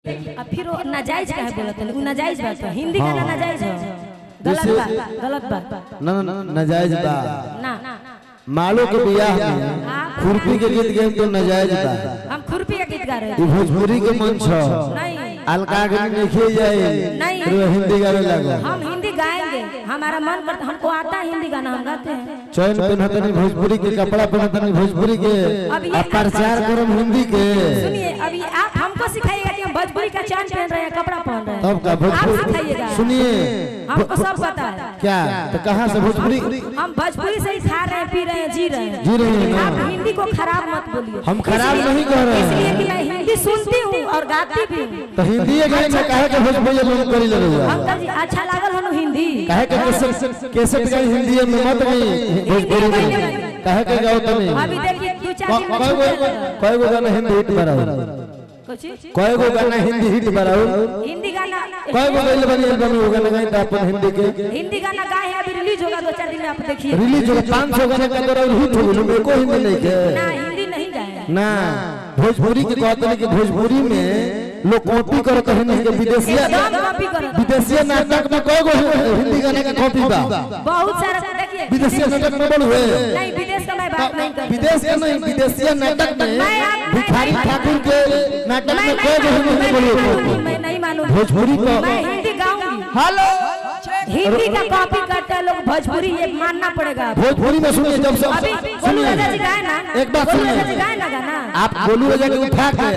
अब फिर वो नाजायज का है बोलत है, वो नाजायज बात है, हिंदी गाना नाजायज है, गलत बात ना ना नाजायज बा ना मालो के बियाह में खुरपी के गीत गए तो नाजायज बा। हम खुरपी का गीत गा रहे ये भोजपुरी के मंच है, नहीं अलका के लिखे जाए नहीं, तो हिंदी गाने लगा। हम हिंदी गाएंगे, हमारा मन करता, हमको आता है हिंदी गाना, हम गाते हैं। चैन पहनते नहीं भोजपुरी के, कपड़ा पहनते नहीं भोजपुरी के, अब प्रचार करो हिंदी के। सुनिए अभी आप हमको सिखाइएगा कि हम भोजपुरी का चैन पहन रहे हैं, कपड़ा पहन रहे हैं, तब का भोजपुरी सुनिए हमको सब पता है। क्या तो कहाँ से भोजपुरी? हम भोजपुरी से ही खा रहे हैं, पी रहे हैं, जी रहे हैं। आप हिंदी को खराब मत बोलिए। हम खराब नहीं कर रहे हैं, इसलिए कि मैं हिंदी सुनती हूँ और गाती भी हूँ। तो हिंदी गाने में कहे के भोजपुरी लोग करी ले रहे हैं। अंकल जी अच्छा लागल हनु हिंदी कहे के कैसे का हिंदी में मत नहीं भोजपुरी में कहे के गाओ तने। अभी देखिए 2-4 दिन कोई गो गाना हिंदी हिट बनाओ, कोई गो गाना हिंदी हिट बनाओ, हिंदी गाना कोई गो गाना बनी एल्बम में गाना गाए तो अपन हिंदी के हिंदी गाना गाए हैं, अभी रिलीज होगा 2-4 दिन में, आप देखिए रिलीज होगा 500 गाना का तो हिट हो गया, को हिंदी नहीं के ना हिंदी नहीं गाए ना। भोजपुरी के कहते हैं कि भोजपुरी में लोग कॉपी करते हैं नहीं के विदेशिया नाटक में कोई गो हिंदी गाने का कॉपी बा बहुत सारा। देखिए विदेशिया नाटक में बोल हुए नहीं, विदेश का मैं बात नहीं करता, विदेश का नहीं, विदेशिया नाटक में भिखारी ठाकुर के नाटक में कोई गो हिंदी बोलिए। मैं नहीं मानूं भोजपुरी को मैं हिंदी गाऊंगी। हेलो हिंदी का कॉपी करते हैं लोग, भोजपुरी ये मानना पड़ेगा। भोजपुरी में सुनिए जब सब अभी गोलू राजा जी गाए ना, एक बात गोलू राजा जी सुनिए, गाए ना गाना, आप गोलू राजा के उठा के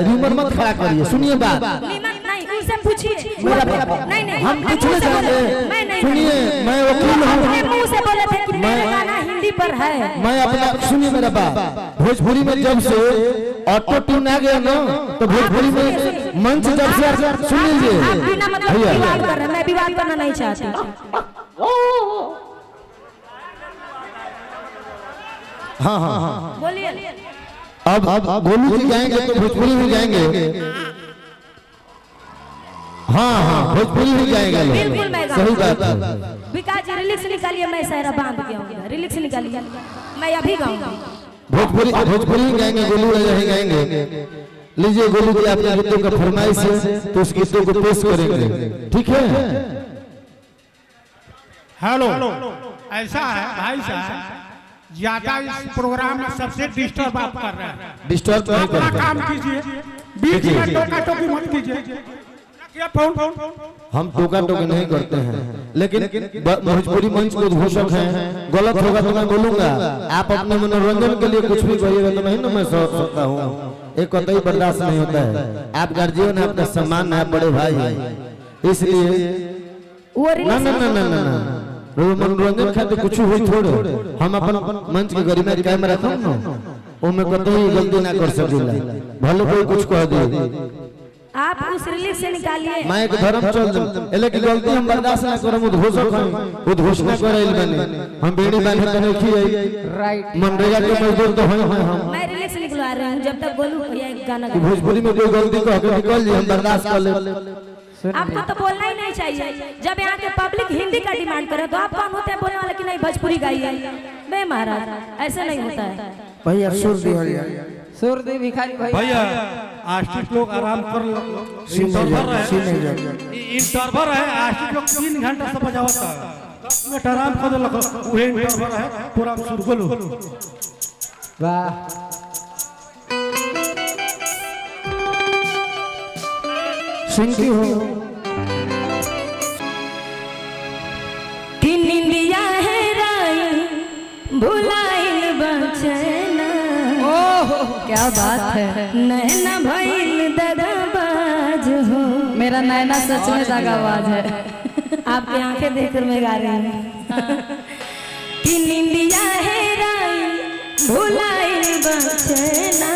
र्यूमर मत खड़ा करिए। सुनिए बात, नहीं उनसे पूछिए, नहीं नहीं हम पूछना चाहेंगे। मैं नहीं, सुनिए मैं वकील हूँ, अपने मुंह से बोले थे कि मेरा गाना हिंदी पर है। मैं अपना सुनिए मेरा बात, भोजपुरी में जब से ऑटो ट्यून आ गया ना तो भोजपुरी में मंच जब से सुन लीजिए। आप बिना मतलब विवाद कर रहे हैं, मैं विवाद करना नहीं चाहती। हाँ हाँ हाँ बोलिए। अब गोलू जी गाएंगे तो भोजपुरी में गाएंगे। हाँ हाँ भोजपुरी में गाएंगे, बिल्कुल मैं सही बात है। विकास जी रिलिक्स निकालिए, मैं सहरा बांध के आऊंगा, रिलिक्स निकालिए, मैं अभी गाऊंगा। भोजपुरी में गाएंगे, गोलू राजा ही गाएंगे। लीजिए गोलू जी आपके गीतों का फरमाइश है तो उस गीतों को पेश करेंगे, ठीक है? हेलो ऐसा है भाई साहब, ज्यादा इस प्रोग्राम में सबसे डिस्टर्ब आप कर रहे हैं। डिस्टर्ब नहीं अपना करते, काम कीजिए, बीच में टोका टोकी मत कीजिए। हम टोका टोकी नहीं करते हैं, लेकिन भोजपुरी मंच के उद्घोषक हैं, गलत होगा तो मैं बोलूंगा। आप अपने मनोरंजन के लिए कुछ भी कहिएगा तो नहीं ना मैं सह सकता हूँ, एक कतई बर्दाश्त नहीं होता है। आप गार्जियन है, आपका सम्मान है, बड़े भाई है, इसलिए ना ना ना ना ना मनोरंजन खाते कुछ हुई थोड़े। हम अपन मंच के गरिमा कायम रखो ना, ओमे कतई गलती ना कर सकेला, भले कोई कुछ कह दे। आप उस रिलीज से निकालिए। मैं एक धर्म चल दूं, लेकिन गलती हम बर्दाश्त ना करम, उद्घोषक हैं, उद्घोषणा करैल बने हम बेड़ी बांधे त नहीं खियाई, राइट मनरेगा के मजदूर तो हैं हम। मैं रिलीज से निकलवा रहा हूं, जब तक गोलू भैया एक गाना गा। भोजपुरी में कोई गलती कह के निकल जी, हम बर्दाश्त कर ले। आपको तो बोलना ही नहीं चाहिए। जब यहाँ के पब्लिक हिंदी का डिमांड करे तो आप कौन होते हैं बोलने वाले कि नहीं भोजपुरी गाइए? मैं महाराज ऐसे नहीं होता है भैया, सुर दिया सुर दे भिखारी भैया। आशिक लोग आराम कर लो, इंटरवल है, आशिक लोग 3 घंटा से बजावता है, 10 मिनट आराम कर लो, वही इंटरवल है, पूरा शुरू करो। वाह सिंकी हो कि निंदिया है राय भुलाइल बचना। ओह क्या बात है, नैना भइल दगाबाज हो। मेरा नैना सच में दगाबाज है। आपकी आंखें देखकर मैं गा रही हूँ कि निंदिया है राय भुलाइल बचना,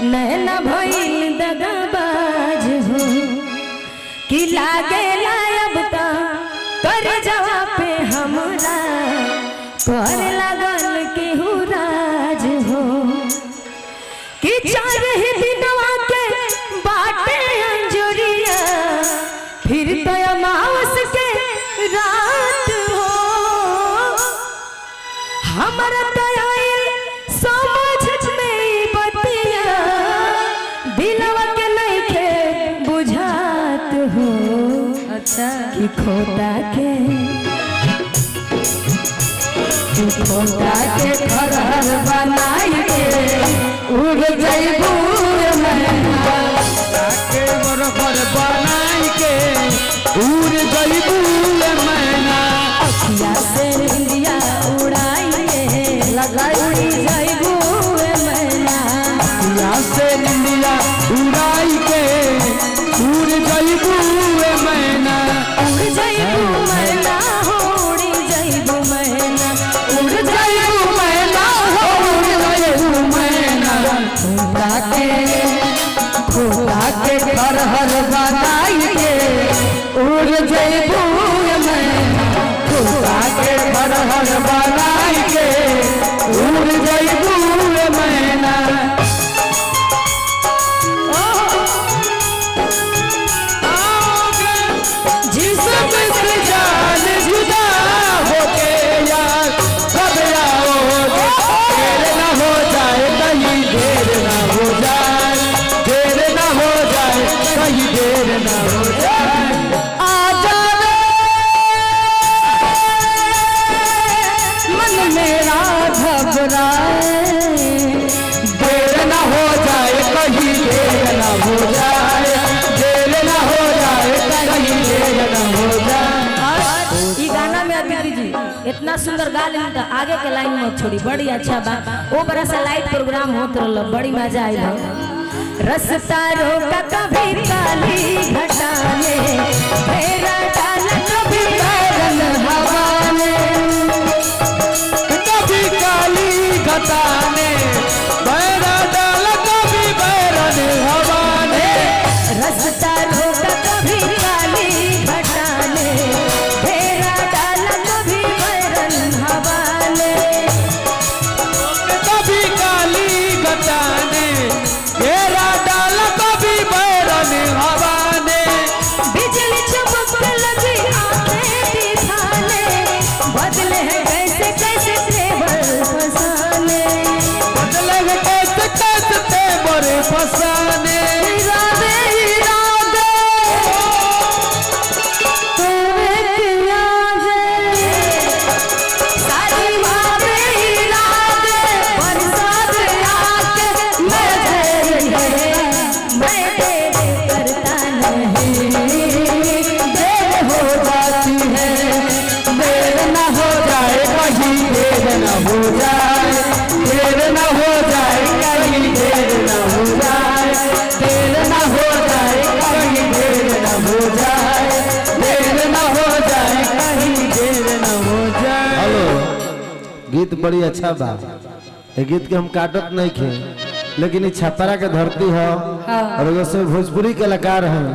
नैना भइल दगाबाज हो। कि लागे लायब ता कर जवाब पे हमरा, कर लगल केहू राज हो। कि 4 ही दिनवा के बाटे अंजुरिया, फिर तो अमावस के रात हो। हमरा तयाइल समझ में बतिया, दिलवा के नहीं खे कि खोता के घर बनाई के उड़ जाइबू मैना के घर बनाई के उड़ जाइबू मैना अखिया से इंडिया उड़ाई के लगाई जाइबू मैना अखिया से इंडिया उड़ाई के उड़ जाइबू मैना उड़ जाइबू मैना हो उड़ जाइबू मैना उड़ जाइबू मैना हो उड़ जाइबू मैना खोता के घर बनाई के उड़ जाइबू मैना खोता के घर बनाई के उड़ जाइबू मैना जिससे जान जुदा होके यार कब आओगे देर ना हो जाए कहीं देर ना हो जाए देर ना हो जाए कहीं देर ना हो जाए आ जावे मन मेरा घबराए देर ना हो जाए कहीं देर ना हो जाए देर ना हो जाए कहीं देर ना हो जाए ई गाना में अदिति जी इतना सुंदर गा लेनी तो आगे के लाइन मत छोड़ी बड़ी अच्छा बा वो बड़ा सा लाइव प्रोग्राम होत रहल बड़ी मजा आई बा रस्ता रोका कभी काली घटा में फेरा डाल कभी बैरन हवा में कभी काली घटा ने बैरा डाल कभी बैरन हवा ने रस्ता रोका कभी काली घटा में फेरा डाल कभी बैरन हवा में कभी काली घटा ने घेरा डाल कभी बैरन हवा ने बिजली चमक लगी आंखें दिखाने बदले हैं कैसे कैसे तेवर फसाने बदले कैसे कैसे तेवर फसाने इरादे इरादे तेरे किया जे सारी मारे इरादे बरसात आके मैं तेरे करता नहीं देर हो जाती है देर ना हो जाए कहीं देर ना हो जाए देर ना हो जाए कहीं देर ना हो जाए देर ना हो जाए कहीं देर ना हो जाए देर ना हो जाए कहीं देर ना हो जाए। हेलो गीत बड़ी अच्छा बा ये गीत के हम काटत नहीं खे लेकिन ये छपरा के धरती है और वैसे भोजपुरी कलाकार हैं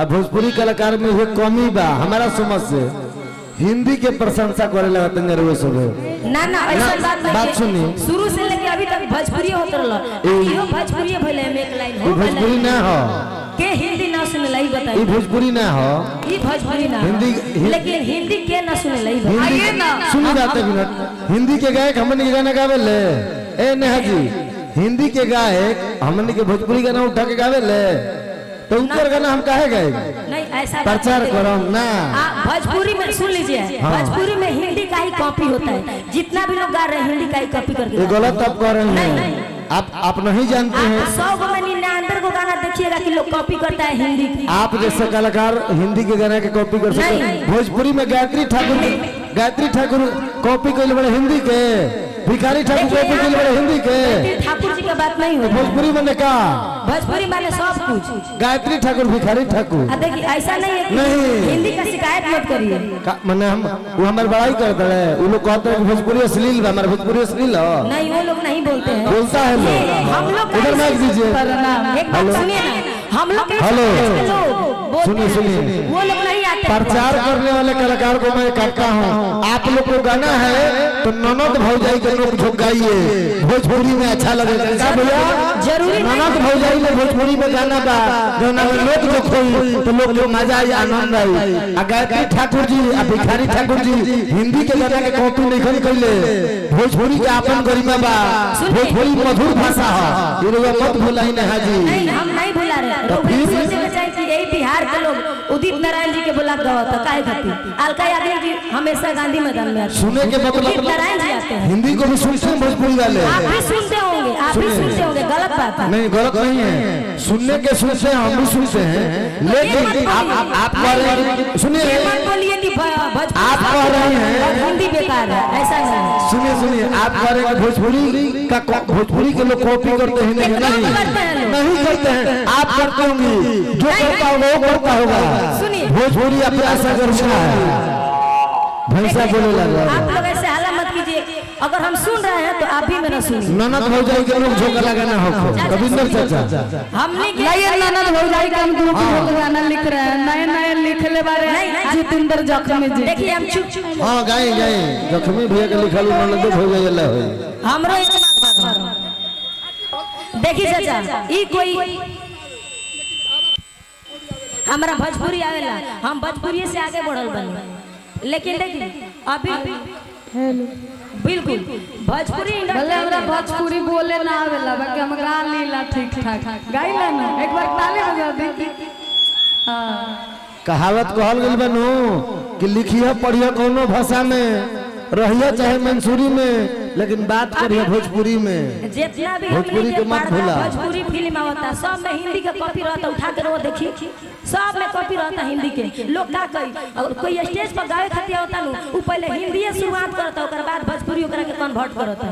अब भोजपुरी कलाकार में ये कमी बा हमारा समझ से हिंदी के प्रशंसा करे लगा तंगे रोए सब ना ना ऐसा बात नहीं बात सुनी शुरू से लेके अभी तक भोजपुरी होत रहल इहो भोजपुरी भइले में एक लाइन ये हो भोजपुरी ना हो के हिंदी ना सुनले ई ये बताई भोजपुरी ना हो ई भोजपुरी ना लेकिन हिंदी के ना सुनले ई बताइए ना सुन जाते मिनट हिंदी के गायक हमने के गाना गावे ले ए नेहा जी हिंदी के गायक हमने के भोजपुरी गाना उठा के गावे ले तो ऊपर गाना हम काहे गए नहीं ऐसा प्रचार करो ना भोजपुरी में सुन लीजिए भोजपुरी में हिंदी का ही कॉपी होता है जितना भी लोग गा रहे हैं हिंदी का ही कॉपी करके ये गलत आप कर रहे हैं आप नहीं जानते हैं 100 गो में 99 गो गाना देखिएगा कि लोग कॉपी करता है हिंदी की आप जैसे कलाकार हिंदी के गाना के कॉपी कर सकते हैं भोजपुरी में गायत्री ठाकुर कॉपी कर बड़े हिंदी के भिखारी ठाकुर कॉपी कर बड़े हिंदी के ठाकुर जी का बात नहीं होती भोजपुरी में का भोजपुरी माने सब कुछ गायत्री ठाकुर भिखारी ठाकुर देखिए ऐसा नहीं है कि नहीं। हिंदी का शिकायत मत करिए मैंने हम वो हमारे बड़ाई करते हैं वो लोग कहते हैं कि भोजपुरी अश्लील है हमारा भोजपुरी अश्लील है नहीं वो लोग नहीं बोलते हैं बोलता है लोग हम लोग इधर माइक दीजिए एक बात सुनिए ना हम लोग हेलो। सुनिए सुनिए वो लोग नहीं आते प्रचार करने वाले कलाकार को मैं कहता हूँ आप लोग को गाना है तो ननद भौजाई के लोग झोंक गाइए भोजपुरी में अच्छा लगेगा क्या भैया जरूरी नहीं। ननद भौजाई में भोजपुरी में गाना बा जो ना लोग जो खोई तो लोग जो मजा आई आनंद आई आ गायत्री ठाकुर जी आ भिखारी ठाकुर जी हिंदी के गाना के कॉपी नहीं कैले भोजपुरी के अपन गरिमा बा भोजपुरी मधुर भाषा है ये लोग मत भुलाई ना जी नहीं हम नहीं भुला रहे लोग ये सोचना चाहिए कि यही बिहार के लोग उदित नारायण जी के बुला गवा था काहे खातिर अलका यादव जी हमेशा गांधी मैदान में आते सुने के उदित मतलब नारायण जी आते हैं। हिंदी को भी सुनते हैं भोजपुरी वाले? आप भी सुनते होंगे, आप भी सुनते होंगे, गलत बात है। नहीं गलत नहीं है, सुनने के सुनते हैं, हम भी सुनते हैं, लेकिन आप कह रहे हैं, सुनिए बोलिए कि आप कह रहे हैं हिंदी बेकार है, ऐसा नहीं है। सुनिए सुनिए, आप कह रहे हैं भोजपुरी के लोग कॉपी करते हैं? नहीं करते हैं, आप करते होंगे, जो करता होगा वो करता होगा। सुनिए भोजपुरी अपना सगर्षा है, भैंसा बोले लगा। आप लोग ऐसे हल्ला मत कीजिए, अगर हम सुन रहे हैं तो आप भी मेरा सुनिए। ननद भौजाई के लोग झोंका लगाना हो कविंदर चाचा, हमने नहीं ननद भौजाई का हम दोनों गाना लिख रहे हैं, नए नए लिखले बारे जितेंद्र जख्मी जी। देखिए हम चुप हाँ गाए जख्मी भैया के लिखल ननद भौजाई अल्लाह होई हमरो इतना देखिए चाचा ई कोई हमारा भोजपुरी आवेला, हम भोजपुरी से आगे बढ़ल बने, लेकिन देखिए अभी बिल्कुल भोजपुरी भले हमरा भोजपुरी बोले ना आवेला, बाकी हम गा लीला ठीक ठाक गाइला ना। एक बार ताली बजा दी। हां कहावत कहल गइल बनो कि लिखिया पढ़िया कोनो भाषा में, रहिया चाहे मंसूरी में, लेकिन बात करिए भोजपुरी में। जितना भी भोजपुरी के मत भूला। भोजपुरी फिल्म आवता सब में हिंदी का कॉपी रहता, उठा कर वो देखी सब में कॉपी रहता हिंदी के। लोग का कही और कोई स्टेज पर गावे खातिर होता नु उ पहले हिंदी शुरुआत करता, ओकर बाद भोजपुरी ओकरा के कन्वर्ट करता।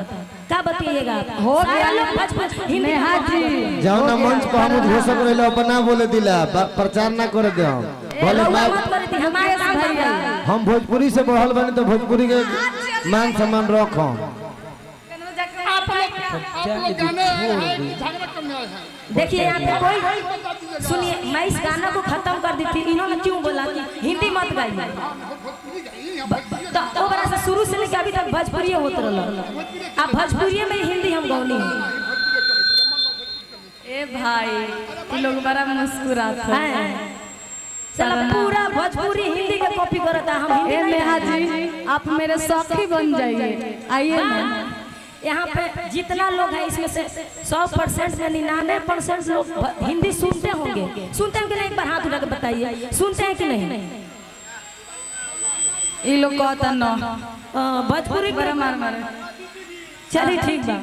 का बताइएगा आप? हो गया लोग भोजपुरी हिंदी हाजी जाओ ना मंच पर हम घोषक रहले अपना बोले दिला, प्रचार ना करे दे। बोले हम भोजपुरी से बढ़ल बने तो भोजपुरी के मान सम्मान रखो। देखिए यहाँ पे कोई सुनिए, मैं इस गाना को खत्म कर दी थी, इन्होंने क्यों बोला कि हिंदी मत गाइए, तो बड़ा सा शुरू से लेकर अभी तक भोजपुरी होते रहा। अब भोजपुरी में हिंदी हम गौनी है। ए भाई ये लोग बड़ा मुस्कुराते हैं। चलो पूरा भोजपुरी हिंदी का कॉपी करता हम हिंदी ए नहीं नेहा गाएंगे। जी आप मेरे सखी बन जाइए, आइए ना। यहाँ पे जितना लोग हैं इसमें से 100% में 99% लोग हिंदी सुनते होंगे। सुनते हैं कि नहीं? एक बार हाथ उठा के बताइए, सुनते हैं कि नहीं? ये लोग कहता ना भोजपुरी बड़ा मार मारे। चलिए ठीक बा।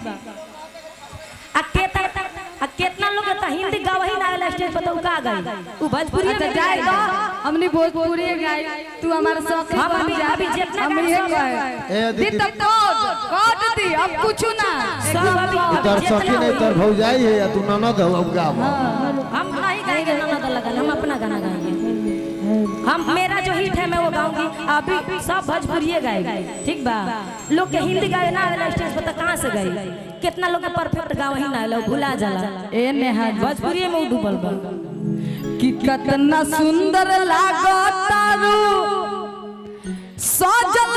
कितना लोग हिंदी गावही ना आला स्टेज पर, तो का गाई उ भोजपुरी में जाएगा। हमने भोजपुरी गाई, तू हमारा सखी हम बन जा। अभी जितना हम ये गाए दी तब कोड दी, अब कुछ ना सब अभी तर सखी नहीं तर भौजाई है या तू ननद हो अब गाव। हम नहीं गाएंगे ननद लगा, हम अपना गाना गाएंगे। हम मेरा जो हिट है मैं वो गाऊंगी, अभी सब भोजपुरी गाएंगे। ठीक बा? लोग के हिंदी गाए ना आला स्टेज पर, तो कहां से गाई? कितना लोग परफेक्ट गावही ना आला, भुला जाला। ए नेहा भोजपुरी में डूबल बा कि कितना सुंदर लागतारू सजल